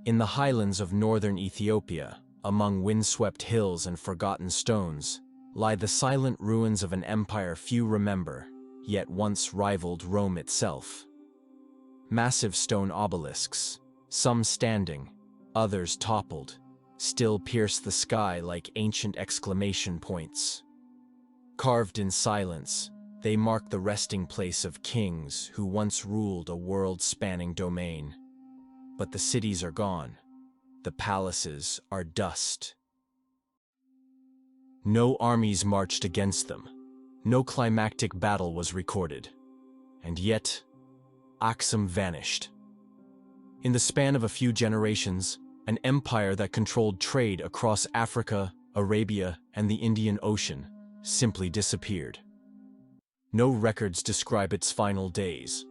In the highlands of northern Ethiopia, among windswept hills and forgotten stones, lie the silent ruins of an empire few remember, yet once rivaled Rome itself. Massive stone obelisks, some standing, others toppled, still pierce the sky like ancient exclamation points. Carved in silence, they mark the resting place of kings who once ruled a world-spanning domain. But the cities are gone. The palaces are dust. No armies marched against them. No climactic battle was recorded. And yet, Aksum vanished. In the span of a few generations, an empire that controlled trade across Africa, Arabia, and the Indian Ocean simply disappeared. No records describe its final days.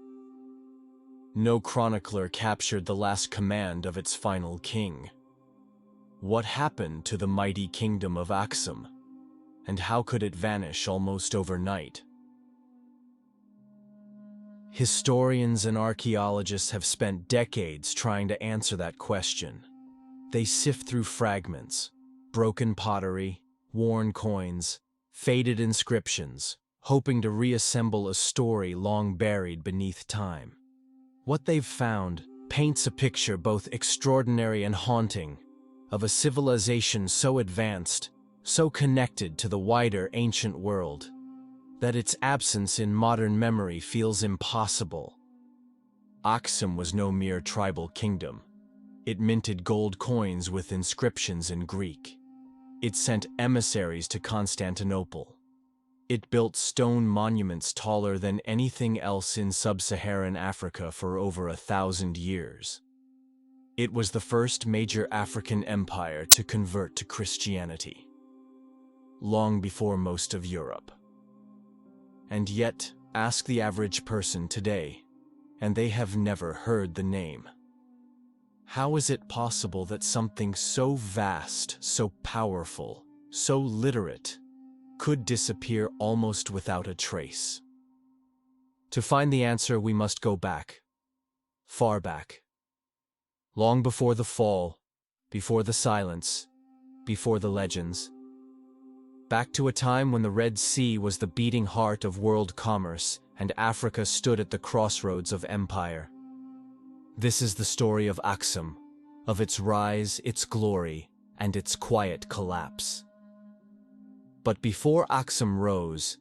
No chronicler captured the last command of its final king. What happened to the mighty kingdom of Aksum, and how could it vanish almost overnight? Historians and archaeologists have spent decades trying to answer that question. They sift through fragments, broken pottery, worn coins, faded inscriptions, hoping to reassemble a story long buried beneath time. What they've found paints a picture both extraordinary and haunting of a civilization so advanced, so connected to the wider ancient world, that its absence in modern memory feels impossible. Aksum was no mere tribal kingdom. It minted gold coins with inscriptions in Greek. It sent emissaries to Constantinople. It built stone monuments taller than anything else in sub-Saharan Africa for over 1,000 years. It was the first major African empire to convert to Christianity, long before most of Europe. And yet, ask the average person today, and they have never heard the name. How is it possible that something so vast, so powerful, so literate, could disappear almost without a trace? To find the answer, we must go back, far back. Long before the fall, before the silence, before the legends. Back to a time when the Red Sea was the beating heart of world commerce and Africa stood at the crossroads of empire. This is the story of Aksum, of its rise, its glory, and its quiet collapse. But before Aksum rose,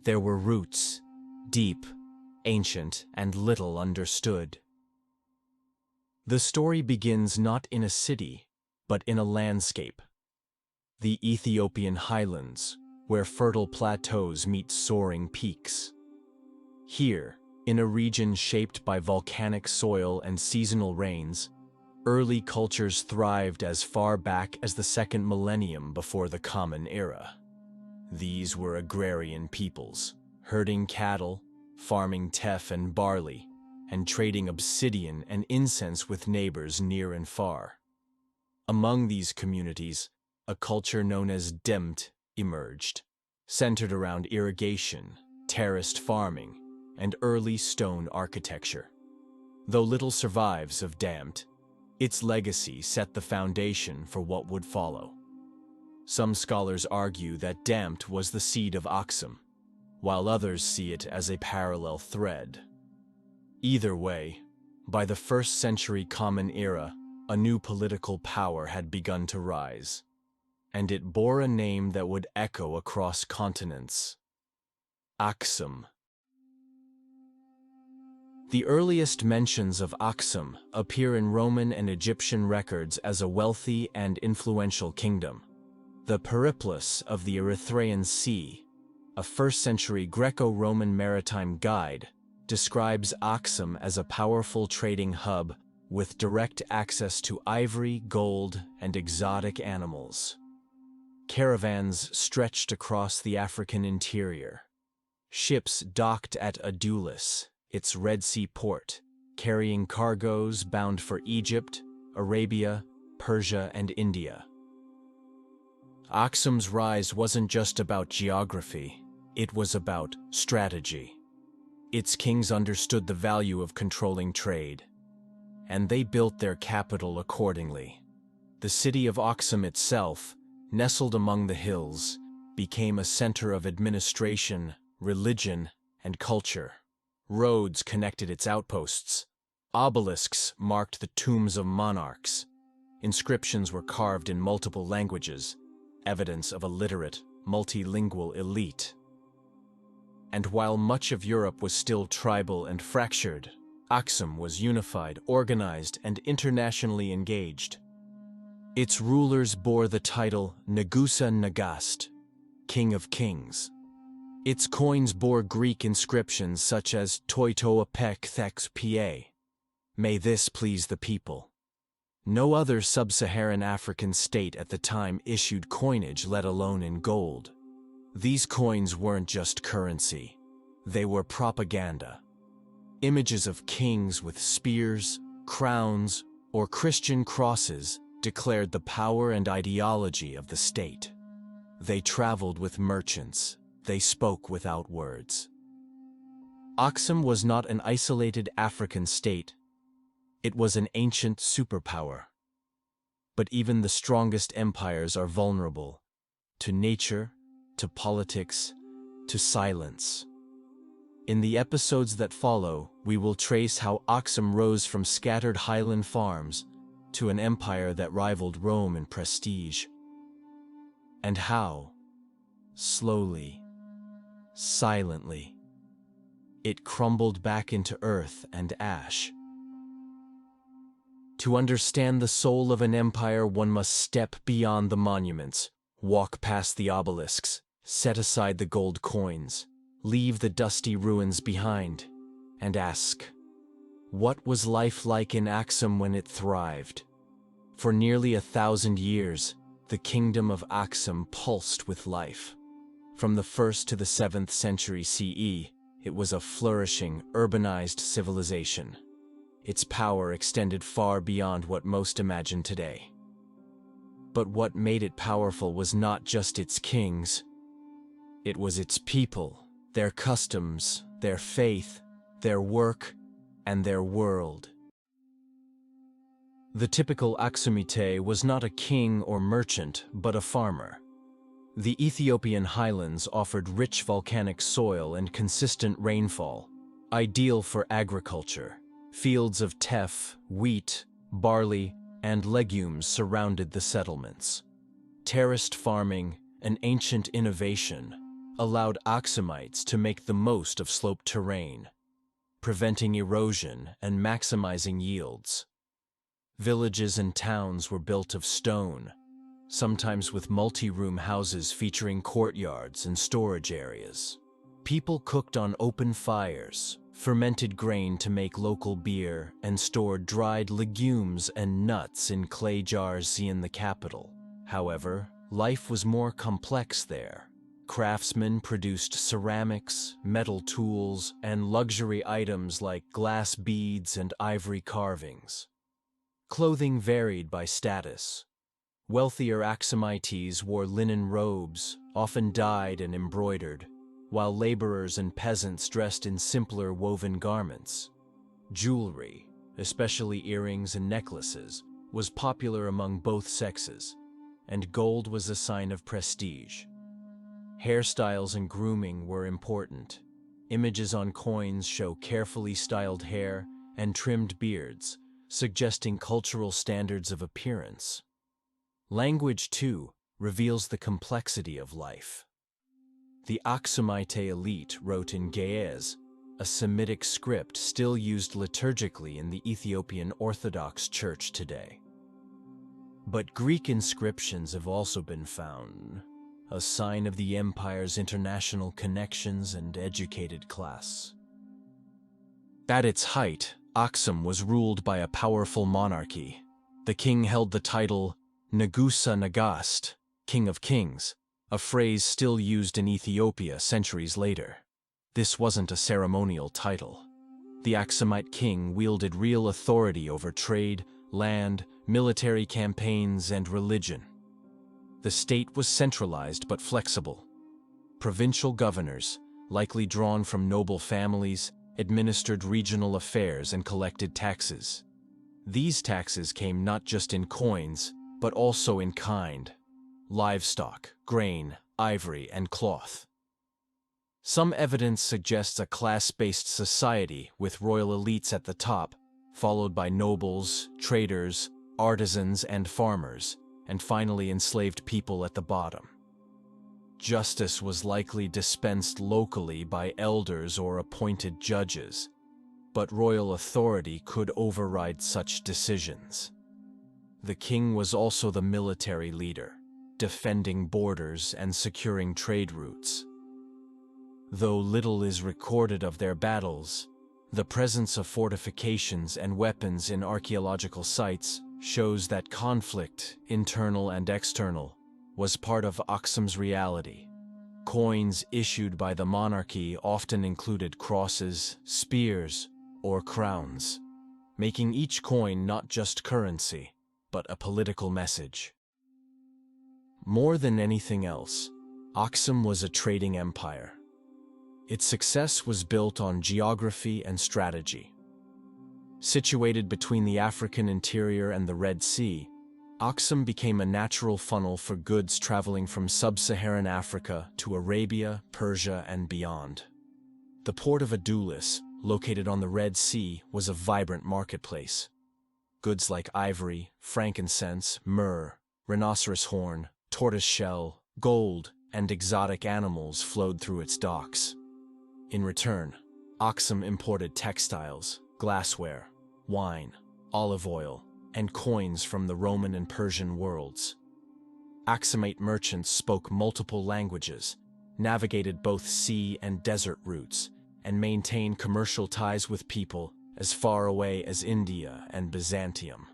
there were roots, deep, ancient, and little understood. The story begins not in a city, but in a landscape. The Ethiopian highlands, where fertile plateaus meet soaring peaks. Here, in a region shaped by volcanic soil and seasonal rains, early cultures thrived as far back as the second millennium before the Common Era. These were agrarian peoples, herding cattle, farming teff and barley, and trading obsidian and incense with neighbors near and far. Among these communities, a culture known as Demt emerged, centered around irrigation, terraced farming, and early stone architecture. Though little survives of Demt, its legacy set the foundation for what would follow. Some scholars argue that Demt was the seed of Aksum, while others see it as a parallel thread. Either way, by the 1st century Common Era, a new political power had begun to rise, and it bore a name that would echo across continents: Aksum. The earliest mentions of Aksum appear in Roman and Egyptian records as a wealthy and influential kingdom. The Periplus of the Erythraean Sea, a 1st century Greco-Roman maritime guide, describes Aksum as a powerful trading hub with direct access to ivory, gold, and exotic animals. Caravans stretched across the African interior. Ships docked at Adulis, its Red Sea port, carrying cargoes bound for Egypt, Arabia, Persia, and India. Aksum's rise wasn't just about geography, it was about strategy. Its kings understood the value of controlling trade. and they built their capital accordingly. The city of Aksum itself, nestled among the hills, became a center of administration, religion, and culture. Roads connected its outposts. Obelisks marked the tombs of monarchs. Inscriptions were carved in multiple languages, evidence of a literate, multilingual elite. And while much of Europe was still tribal and fractured, Aksum was unified, organized, and internationally engaged. Its rulers bore the title Nagusa Nagast, King of Kings. Its coins bore Greek inscriptions such as Toitoa Pek Thex Pa. May this please the people. No other sub-Saharan African state at the time issued coinage, let alone in gold. These coins weren't just currency. They were propaganda. Images of kings with spears, crowns, or Christian crosses declared the power and ideology of the state. They traveled with merchants. They spoke without words. Aksum was not an isolated African state. It was an ancient superpower. But even the strongest empires are vulnerable to nature, to politics, to silence. In the episodes that follow, we will trace how Aksum rose from scattered highland farms to an empire that rivaled Rome in prestige, and how, slowly, silently, it crumbled back into earth and ash. To understand the soul of an empire, one must step beyond the monuments, walk past the obelisks, set aside the gold coins, leave the dusty ruins behind, and ask, what was life like in Aksum when it thrived? For nearly 1,000 years, the kingdom of Aksum pulsed with life. From the 1st to the 7th century CE, it was a flourishing, urbanized civilization. Its power extended far beyond what most imagine today. But what made it powerful was not just its kings. It was its people, their customs, their faith, their work, and their world. The typical Aksumite was not a king or merchant, but a farmer. The Ethiopian highlands offered rich volcanic soil and consistent rainfall, ideal for agriculture. Fields of teff, wheat, barley, and legumes surrounded the settlements. Terraced farming, an ancient innovation, allowed Aksumites to make the most of sloped terrain, preventing erosion and maximizing yields. Villages and towns were built of stone, sometimes with multi-room houses featuring courtyards and storage areas. People cooked on open fires, fermented grain to make local beer, and stored dried legumes and nuts in clay jars in the capital. However, life was more complex there. Craftsmen produced ceramics, metal tools, and luxury items like glass beads and ivory carvings. Clothing varied by status. Wealthier Aksumites wore linen robes, often dyed and embroidered, while laborers and peasants dressed in simpler woven garments. Jewelry, especially earrings and necklaces, was popular among both sexes, and gold was a sign of prestige. Hairstyles and grooming were important. Images on coins show carefully styled hair and trimmed beards, suggesting cultural standards of appearance. Language, too, reveals the complexity of life. The Aksumite elite wrote in Ge'ez, a Semitic script still used liturgically in the Ethiopian Orthodox Church today. But Greek inscriptions have also been found, a sign of the empire's international connections and educated class. At its height, Aksum was ruled by a powerful monarchy. The king held the title Nagusa Nagast, King of Kings, a phrase still used in Ethiopia centuries later. This wasn't a ceremonial title. The Aksumite king wielded real authority over trade, land, military campaigns, and religion. The state was centralized but flexible. Provincial governors, likely drawn from noble families, administered regional affairs and collected taxes. These taxes came not just in coins, but also in kind: livestock, grain, ivory, and cloth. Some evidence suggests a class-based society with royal elites at the top, followed by nobles, traders, artisans, and farmers, and finally enslaved people at the bottom. Justice was likely dispensed locally by elders or appointed judges, but royal authority could override such decisions. The king was also the military leader, defending borders and securing trade routes. Though little is recorded of their battles, the presence of fortifications and weapons in archaeological sites shows that conflict, internal and external, was part of Aksum's reality. Coins issued by the monarchy often included crosses, spears, or crowns, making each coin not just currency, but a political message. More than anything else, Aksum was a trading empire. Its success was built on geography and strategy. Situated between the African interior and the Red Sea, Aksum became a natural funnel for goods traveling from sub-Saharan Africa to Arabia, Persia, and beyond. The port of Adulis, located on the Red Sea, was a vibrant marketplace. Goods like ivory, frankincense, myrrh, rhinoceros horn, tortoiseshell, gold, and exotic animals flowed through its docks. In return, Aksum imported textiles, glassware, wine, olive oil, and coins from the Roman and Persian worlds. Aksumite merchants spoke multiple languages, navigated both sea and desert routes, and maintained commercial ties with people as far away as India and Byzantium.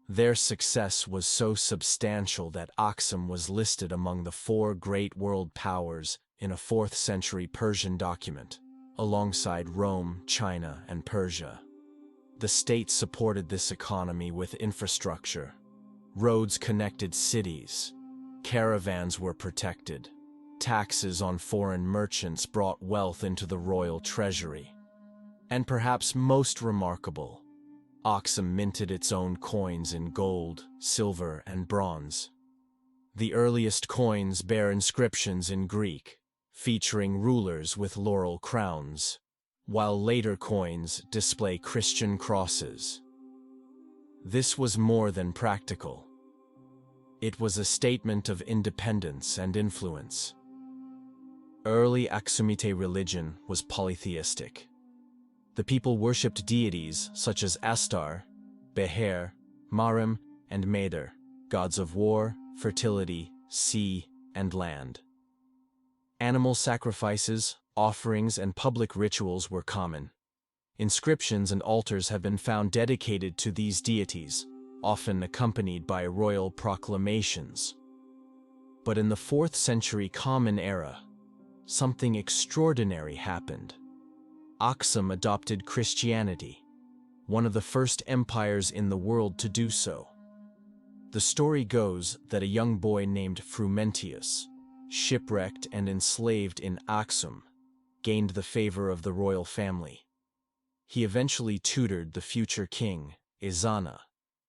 Their success was so substantial that Aksum was listed among the 4 great world powers in a 4th century Persian document, alongside Rome, China, and Persia. The state supported this economy with infrastructure. Roads connected cities. Caravans were protected. Taxes on foreign merchants brought wealth into the royal treasury. And perhaps most remarkable, Aksum minted its own coins in gold, silver, and bronze. The earliest coins bear inscriptions in Greek, featuring rulers with laurel crowns, while later coins display Christian crosses. This was more than practical. It was a statement of independence and influence. Early Aksumite religion was polytheistic. The people worshipped deities such as Astar, Beher, Marim, and Meder, gods of war, fertility, sea, and land. Animal sacrifices, offerings, and public rituals were common. Inscriptions and altars have been found dedicated to these deities, often accompanied by royal proclamations. But in the 4th century Common Era, something extraordinary happened. Aksum adopted Christianity, one of the first empires in the world to do so. The story goes that a young boy named Frumentius, shipwrecked and enslaved in Aksum, gained the favor of the royal family. He eventually tutored the future king, Ezana,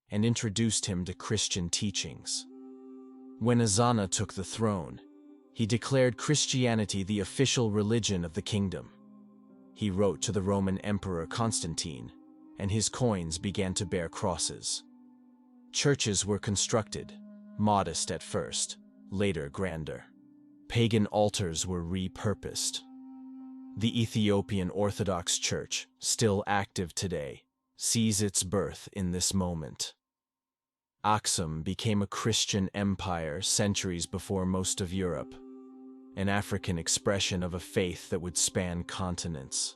and introduced him to Christian teachings. When Ezana took the throne, he declared Christianity the official religion of the kingdom. He wrote to the Roman Emperor Constantine, and his coins began to bear crosses. Churches were constructed, modest at first, later grander. Pagan altars were repurposed. The Ethiopian Orthodox Church, still active today, sees its birth in this moment. Aksum became a Christian empire centuries before most of Europe, an African expression of a faith that would span continents.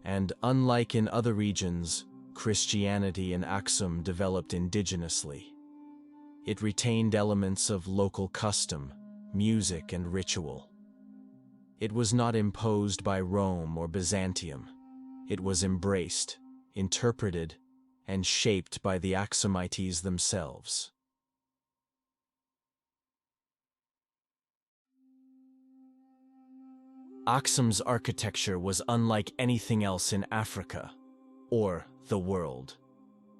And unlike in other regions, Christianity in Aksum developed indigenously. It retained elements of local custom, music, and ritual. It was not imposed by Rome or Byzantium. It was embraced, interpreted, and shaped by the Aksumites themselves. Aksum's architecture was unlike anything else in Africa, or the world.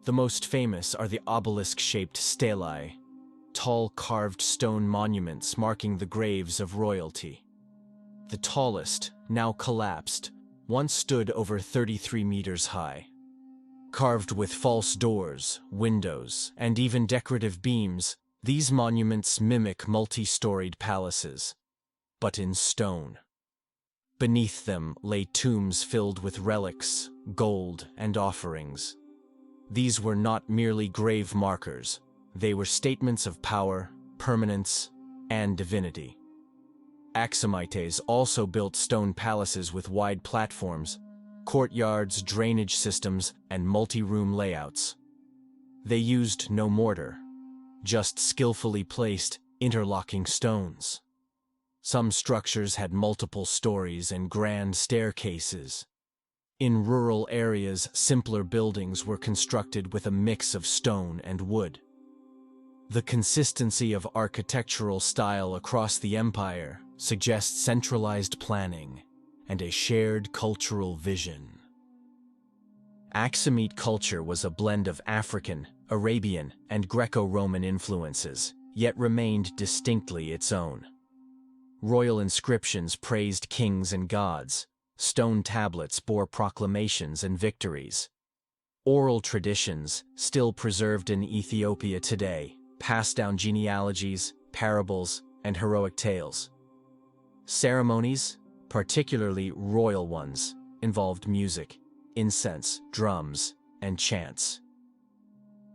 The most famous are the obelisk-shaped stelae, tall carved stone monuments marking the graves of royalty. The tallest, now collapsed, once stood over 33 meters high. Carved with false doors, windows, and even decorative beams, these monuments mimic multi-storied palaces, but in stone. Beneath them lay tombs filled with relics, gold, and offerings. These were not merely grave markers, they were statements of power, permanence, and divinity. Aksumites also built stone palaces with wide platforms, courtyards, drainage systems, and multi-room layouts. They used no mortar, just skillfully placed, interlocking stones. Some structures had multiple stories and grand staircases. In rural areas, simpler buildings were constructed with a mix of stone and wood. The consistency of architectural style across the empire suggests centralized planning and a shared cultural vision. Aksumite culture was a blend of African, Arabian, and Greco-Roman influences, yet remained distinctly its own. Royal inscriptions praised kings and gods. Stone tablets bore proclamations and victories. Oral traditions, still preserved in Ethiopia today, passed down genealogies, parables, and heroic tales. Ceremonies, particularly royal ones, involved music, incense, drums, and chants.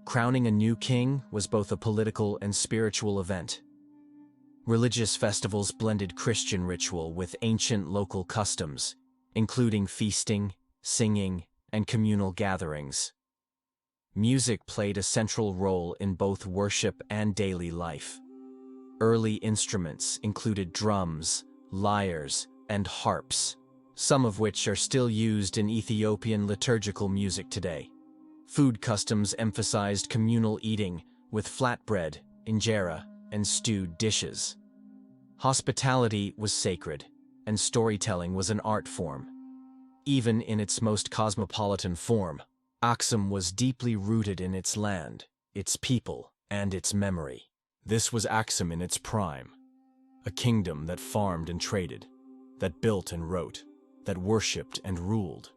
Crowning a new king was both a political and spiritual event. Religious festivals blended Christian ritual with ancient local customs, including feasting, singing, and communal gatherings. Music played a central role in both worship and daily life. Early instruments included drums, lyres, and harps, some of which are still used in Ethiopian liturgical music today. Food customs emphasized communal eating with flatbread, injera, and stewed dishes. Hospitality was sacred, and storytelling was an art form. Even in its most cosmopolitan form, Aksum was deeply rooted in its land, its people, and its memory. This was Aksum in its prime, a kingdom that farmed and traded, that built and wrote, that worshipped and ruled.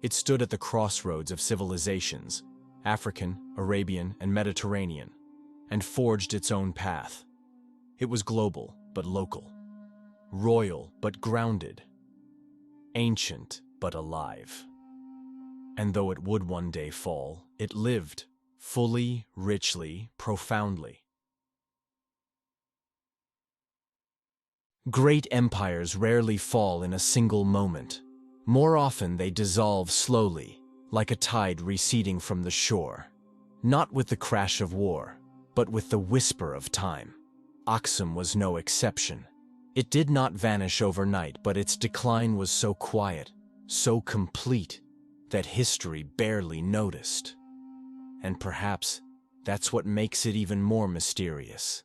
It stood at the crossroads of civilizations, African, Arabian, and Mediterranean, and forged its own path. It was global but local, royal but grounded, ancient but alive. And though it would one day fall, it lived, fully, richly, profoundly. Great empires rarely fall in a single moment. More often they dissolve slowly, like a tide receding from the shore. Not with the crash of war, but with the whisper of time. Aksum was no exception. It did not vanish overnight, but its decline was so quiet, so complete, that history barely noticed. And perhaps that's what makes it even more mysterious.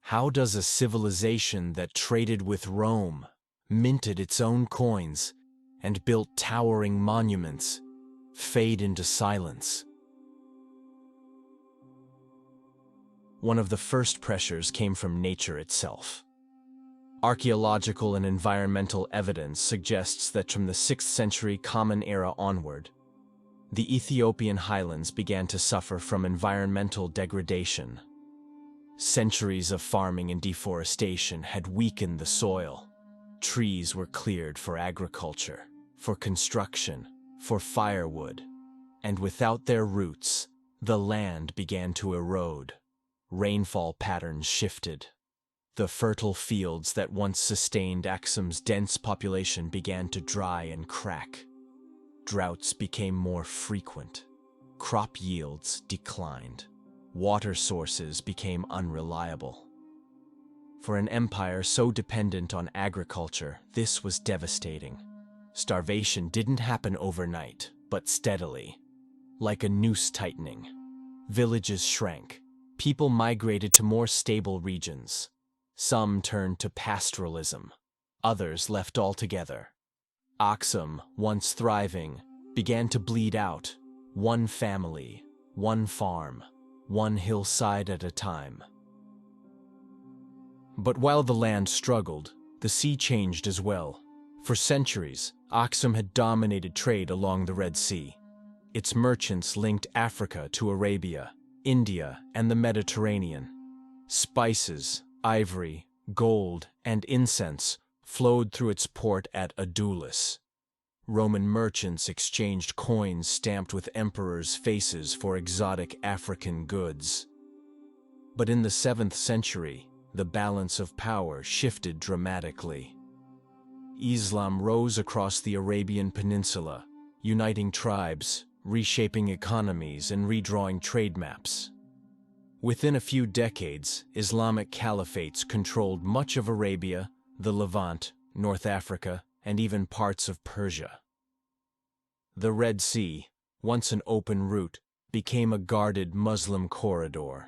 How does a civilization that traded with Rome, minted its own coins, and built towering monuments fade into silence? One of the first pressures came from nature itself. Archaeological and environmental evidence suggests that from the 6th century Common Era onward, the Ethiopian highlands began to suffer from environmental degradation. Centuries of farming and deforestation had weakened the soil. Trees were cleared for agriculture, for construction, for firewood, and without their roots, the land began to erode. Rainfall patterns shifted. The fertile fields that once sustained Aksum's dense population began to dry and crack. Droughts became more frequent. Crop yields declined. Water sources became unreliable. For an empire so dependent on agriculture, this was devastating. Starvation didn't happen overnight, but steadily. Like a noose tightening. Villages shrank. People migrated to more stable regions. Some turned to pastoralism. Others left altogether. Aksum, once thriving, began to bleed out, one family one farm, one hillside at a time. But while the land struggled, the sea changed as well. For centuries, Aksum had dominated trade along the Red Sea. Its merchants linked Africa to Arabia, India, and the Mediterranean. Spices, ivory, gold, and incense flowed through its port at Adulis. Roman merchants exchanged coins stamped with emperors' faces for exotic African goods. But in the 7th century, the balance of power shifted dramatically. Islam rose across the Arabian Peninsula, uniting tribes, reshaping economies, and redrawing trade maps. Within a few decades, Islamic caliphates controlled much of Arabia, the Levant, North Africa, and even parts of Persia. The Red Sea, once an open route, became a guarded Muslim corridor.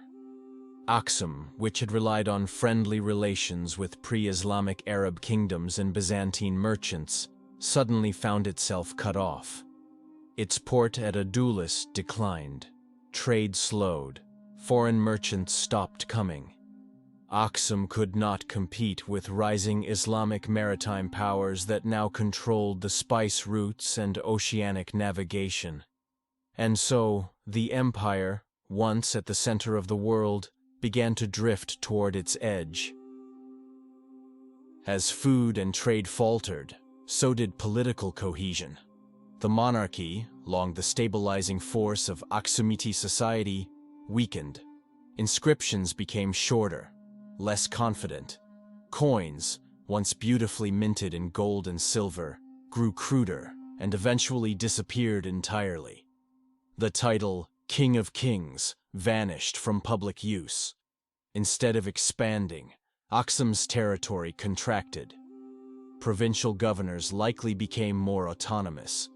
Aksum, which had relied on friendly relations with pre-Islamic Arab kingdoms and Byzantine merchants, suddenly found itself cut off. Its port at Adulis declined. Trade slowed. Foreign merchants stopped coming. Aksum could not compete with rising Islamic maritime powers that now controlled the spice routes and oceanic navigation. And so, the empire, once at the center of the world, began to drift toward its edge. As food and trade faltered, so did political cohesion. The monarchy, long the stabilizing force of Aksumite society, weakened. Inscriptions became shorter, less confident. Coins, once beautifully minted in gold and silver, grew cruder and eventually disappeared entirely. The title, King of Kings, vanished from public use. Instead of expanding, Aksum's territory contracted. Provincial governors likely became more autonomous.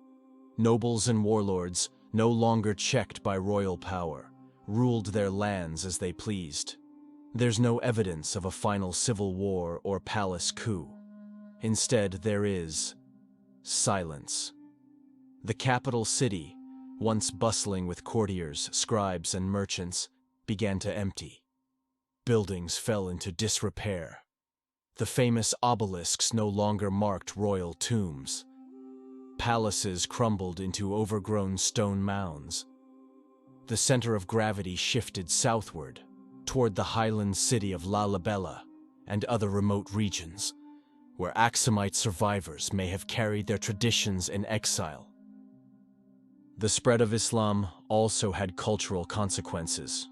Nobles and warlords, no longer checked by royal power, ruled their lands as they pleased. There's no evidence of a final civil war or palace coup. Instead, there is silence. The capital city, once bustling with courtiers, scribes, and merchants, began to empty. Buildings fell into disrepair. The famous obelisks no longer marked royal tombs. Palaces crumbled into overgrown stone mounds. The center of gravity shifted southward, toward the highland city of Lalibela and other remote regions, where Aksumite survivors may have carried their traditions in exile. The spread of Islam also had cultural consequences.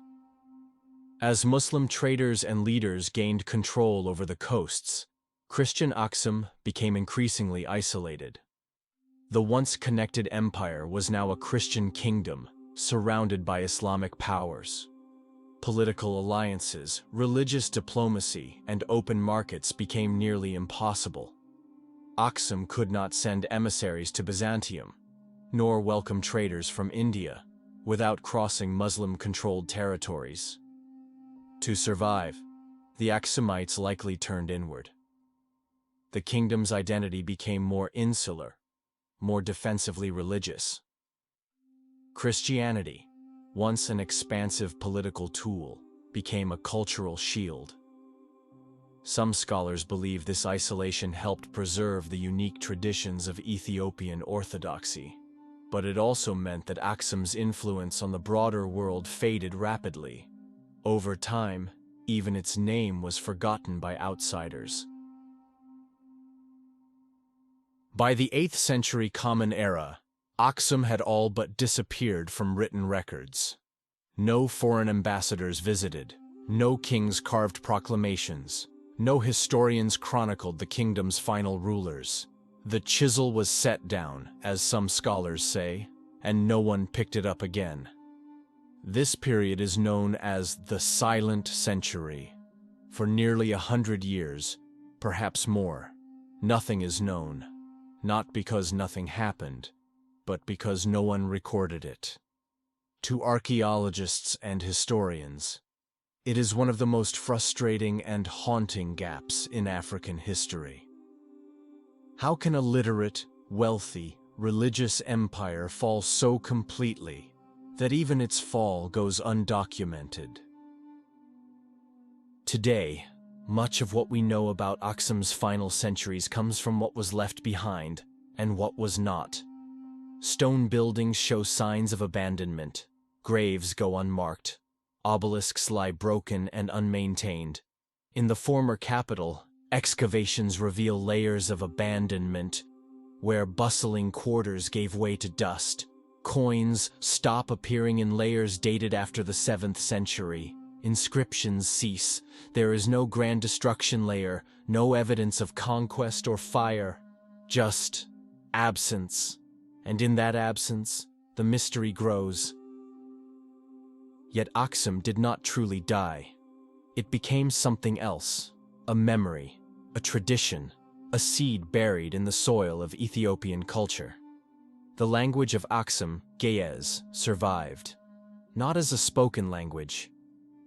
As Muslim traders and leaders gained control over the coasts, Christian Aksum became increasingly isolated. The once connected empire was now a Christian kingdom, surrounded by Islamic powers. Political alliances, religious diplomacy, and open markets became nearly impossible. Aksum could not send emissaries to Byzantium, nor welcome traders from India, without crossing Muslim-controlled territories. To survive, the Aksumites likely turned inward. The kingdom's identity became more insular, more defensively religious. Christianity, once an expansive political tool, became a cultural shield. Some scholars believe this isolation helped preserve the unique traditions of Ethiopian orthodoxy, but it also meant that Aksum's influence on the broader world faded rapidly. Over time, even its name was forgotten by outsiders. By the 8th century Common Era, Aksum had all but disappeared from written records. No foreign ambassadors visited, no kings carved proclamations, no historians chronicled the kingdom's final rulers. The chisel was set down, as some scholars say, and no one picked it up again. This period is known as the Silent Century. For nearly 100 years, perhaps more, nothing is known, not because nothing happened, but because no one recorded it. To archaeologists and historians, it is one of the most frustrating and haunting gaps in African history. How can a literate, wealthy, religious empire fall so completely, that even its fall goes undocumented. Today, much of what we know about Aksum's final centuries comes from what was left behind and what was not. Stone buildings show signs of abandonment, graves go unmarked, obelisks lie broken and unmaintained. In the former capital, excavations reveal layers of abandonment, where bustling quarters gave way to dust. Coins stop appearing in layers dated after the 7th century. Inscriptions cease. There is no grand destruction layer, no evidence of conquest or fire, just absence. And in that absence, the mystery grows. Yet Aksum did not truly die. It became something else, a memory, a tradition, a seed buried in the soil of Ethiopian culture. The language of Aksum, Ge'ez, survived, not as a spoken language,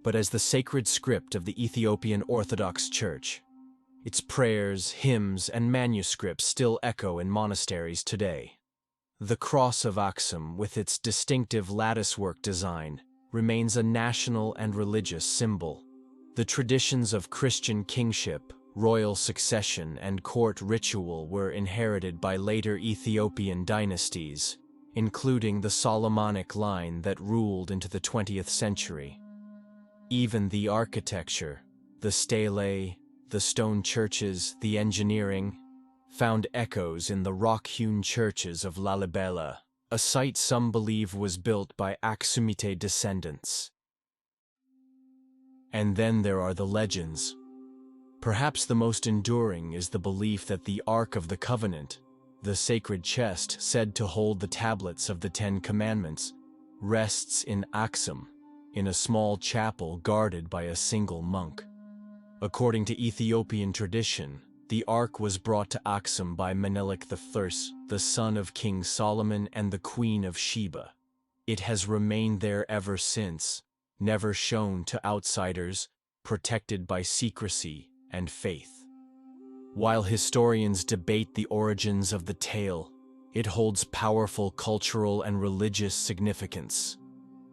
but as the sacred script of the Ethiopian Orthodox Church. Its prayers, hymns, and manuscripts still echo in monasteries today. The cross of Aksum, with its distinctive latticework design, remains a national and religious symbol. The traditions of Christian kingship, royal succession, and court ritual were inherited by later Ethiopian dynasties, including the Solomonic line that ruled into the 20th century. Even the architecture, the stele, the stone churches, the engineering, found echoes in the rock-hewn churches of Lalibela, a site some believe was built by Aksumite descendants. And then there are the legends. Perhaps the most enduring is the belief that the Ark of the Covenant, the sacred chest said to hold the tablets of the 10 Commandments, rests in Aksum, in a small chapel guarded by a single monk. According to Ethiopian tradition, the Ark was brought to Aksum by Menelik I, the son of King Solomon and the Queen of Sheba. It has remained there ever since, never shown to outsiders, protected by secrecy and faith. While historians debate the origins of the tale, it holds powerful cultural and religious significance.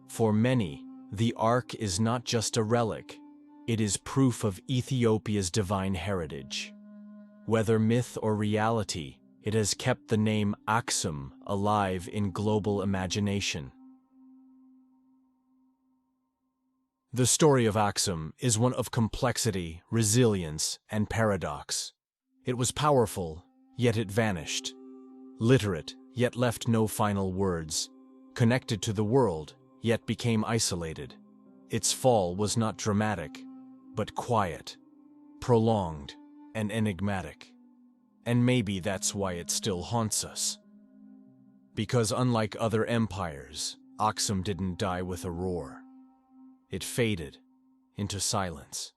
For many, the Ark is not just a relic, it is proof of Ethiopia's divine heritage. Whether myth or reality, it has kept the name Aksum alive in global imagination. The story of Aksum is one of complexity, resilience, and paradox. It was powerful, yet it vanished. Literate, yet left no final words. Connected to the world, yet became isolated. Its fall was not dramatic, but quiet, prolonged, and enigmatic. And maybe that's why it still haunts us. Because unlike other empires, Aksum didn't die with a roar. It faded into silence.